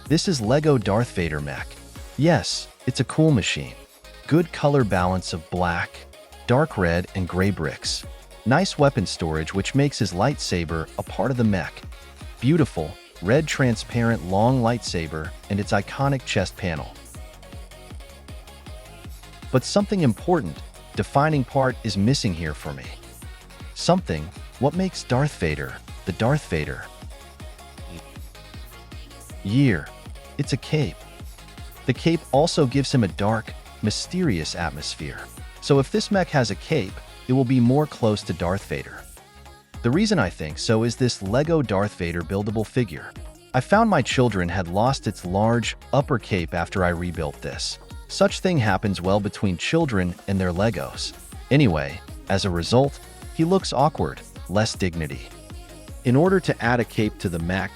This is Lego Darth Vader mech. Yes, it's a cool machine. Good color balance of black, dark red, and gray bricks. Nice weapon storage which makes his lightsaber a part of the mech. Beautiful, red transparent long lightsaber and its iconic chest panel. But something important, defining part is missing here for me. Something, what makes Darth Vader, the Darth Vader? Year. It's a cape. The cape also gives him a dark, mysterious atmosphere. So if this mech has a cape, it will be more close to Darth Vader. The reason I think so is this Lego Darth Vader buildable figure. I found my children had lost its large, upper cape after I rebuilt this. Such thing happens well between children and their Legos. Anyway, as a result, he looks awkward, less dignity. In order to add a cape to the mech,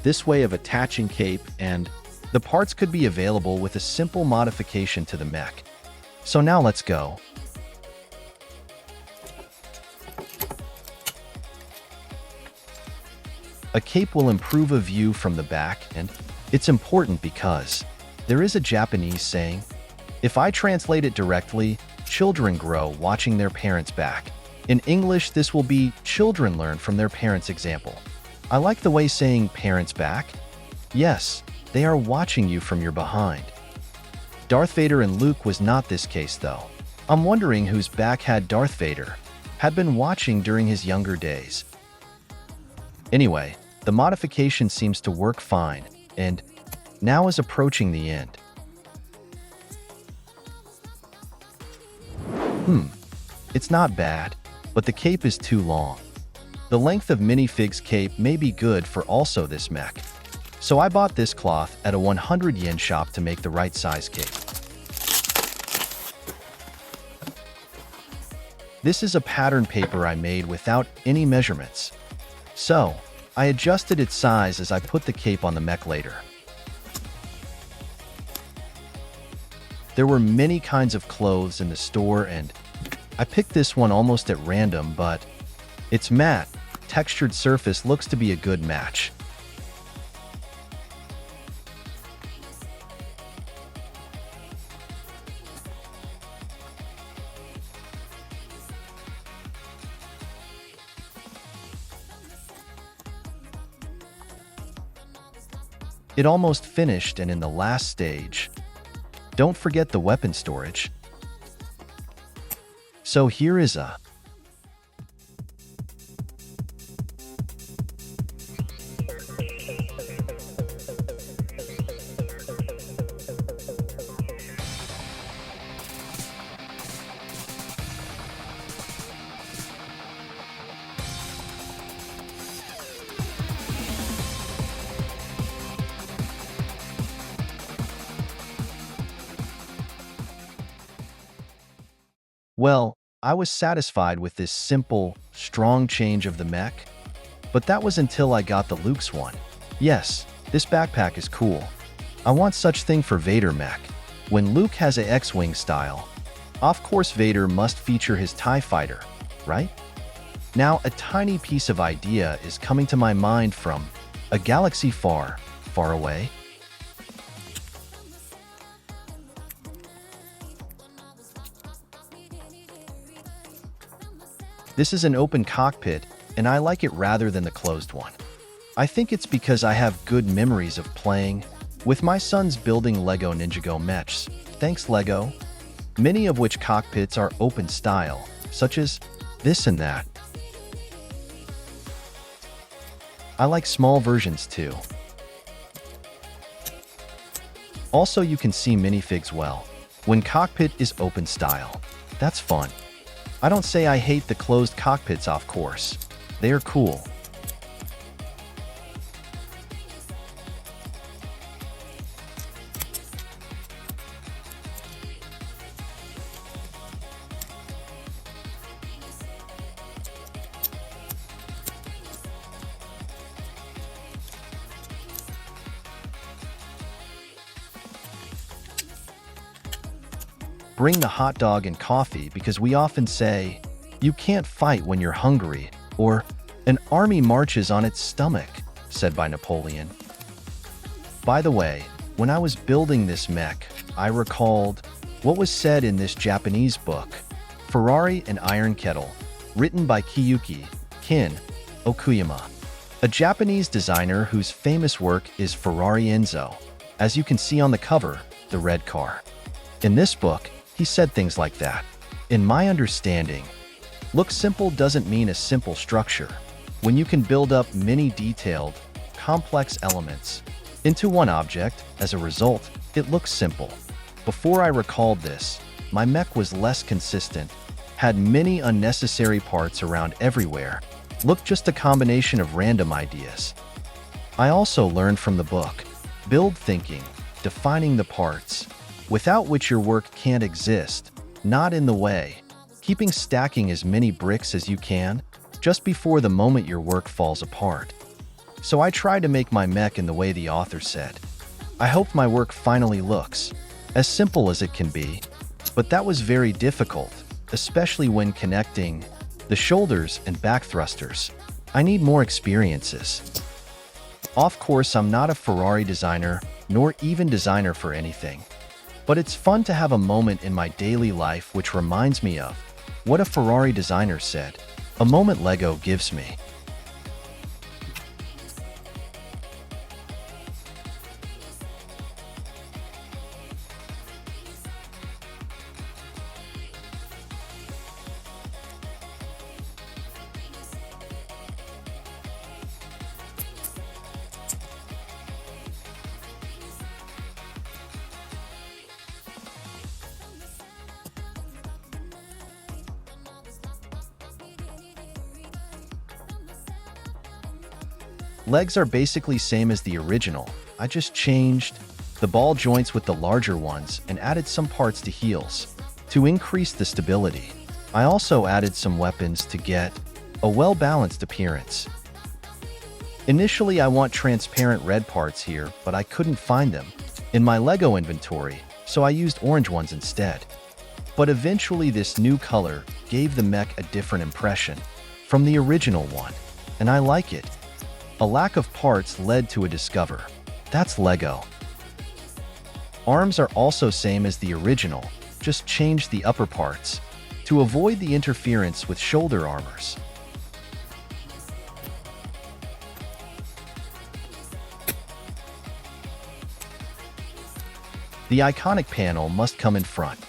this way of attaching cape and the parts could be available with a simple modification to the mech. So now let's go. A cape will improve a view from the back, and it's important because there is a Japanese saying, if I translate it directly, children grow watching their parents' back. In English, this will be children learn from their parents' example. I like the way saying parents' back. Yes, they are watching you from your behind. Darth Vader and Luke was not this case though. I'm wondering whose back had Darth Vader had been watching during his younger days. Anyway, the modification seems to work fine, and now is approaching the end. It's not bad, but the cape is too long. The length of minifig's cape may be good for also this mech. So I bought this cloth at a 100 yen shop to make the right size cape. This is a pattern paper I made without any measurements. So, I adjusted its size as I put the cape on the mech later. There were many kinds of clothes in the store and I picked this one almost at random, but its matte, textured surface looks to be a good match. It almost finished and in the last stage. Don't forget the weapon storage. So here is a Well, I was satisfied with this simple, strong change of the mech, but that was until I got the Luke's one. Yes, this backpack is cool. I want such thing for Vader mech. When Luke has a X-Wing style, of course Vader must feature his TIE fighter, right? Now a tiny piece of idea is coming to my mind from a galaxy far, far away. This is an open cockpit, and I like it rather than the closed one. I think it's because I have good memories of playing with my sons building Lego Ninjago mechs. Thanks, Lego. Many of which cockpits are open style, such as this and that. I like small versions too. Also, you can see minifigs well when cockpit is open style. That's fun. I don't say I hate the closed cockpits, of course. They are cool. bring the hot dog and coffee because we often say, "You can't fight when you're hungry," or "An army marches on its stomach," said by Napoleon. By the way, when I was building this mech, I recalled what was said in this Japanese book, Ferrari and Iron Kettle, written by Kiyuki Kin Okuyama, a Japanese designer whose famous work is Ferrari Enzo, as you can see on the cover, the red car. In this book, he said things like that. In my understanding, look simple doesn't mean a simple structure. When you can build up many detailed, complex elements into one object, as a result, it looks simple. Before I recalled this, my mech was less consistent, had many unnecessary parts around everywhere, looked just a combination of random ideas. I also learned from the book, build thinking, defining the parts, without which your work can't exist, not in the way, keeping stacking as many bricks as you can, just before the moment your work falls apart. So I tried to make my mech in the way the author said. I hope my work finally looks as simple as it can be, but that was very difficult, especially when connecting the shoulders and back thrusters. I need more experiences. Of course, I'm not a Ferrari designer, nor even designer for anything. But it's fun to have a moment in my daily life which reminds me of what a Ferrari designer said, a moment Lego gives me. Legs are basically same as the original. I just changed the ball joints with the larger ones and added some parts to heels to increase the stability. I also added some weapons to get a well-balanced appearance. Initially, I want transparent red parts here, but I couldn't find them in my Lego inventory, so I used orange ones instead. But eventually this new color gave the mech a different impression from the original one, and I like it. A lack of parts led to a discover. That's Lego. Arms are also same as the original, just changed the upper parts to avoid the interference with shoulder armors. The iconic panel must come in front.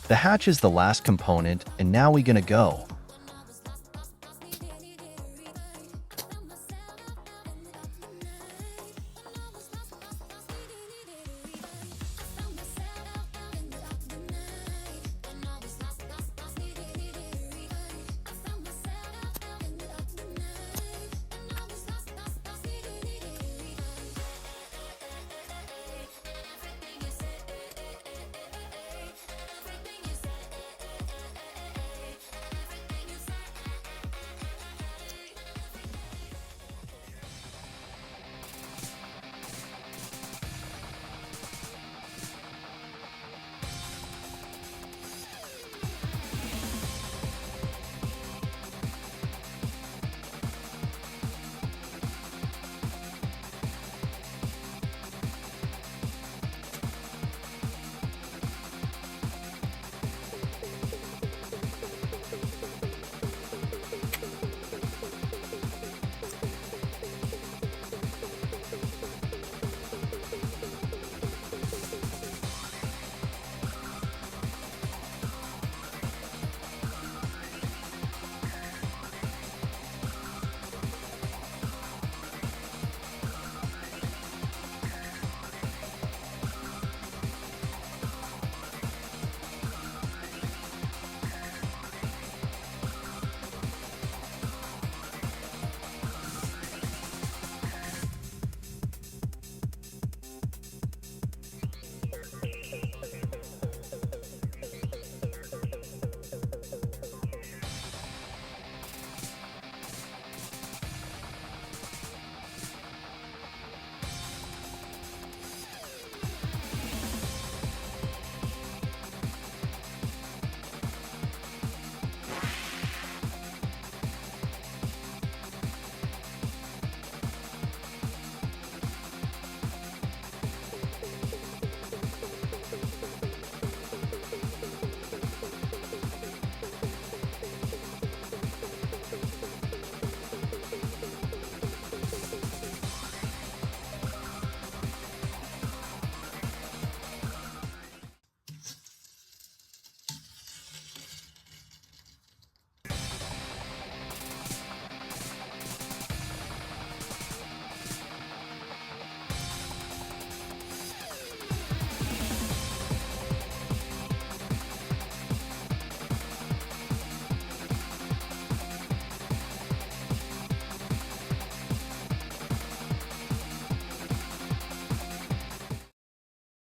The hatch is the last component, and now we're gonna go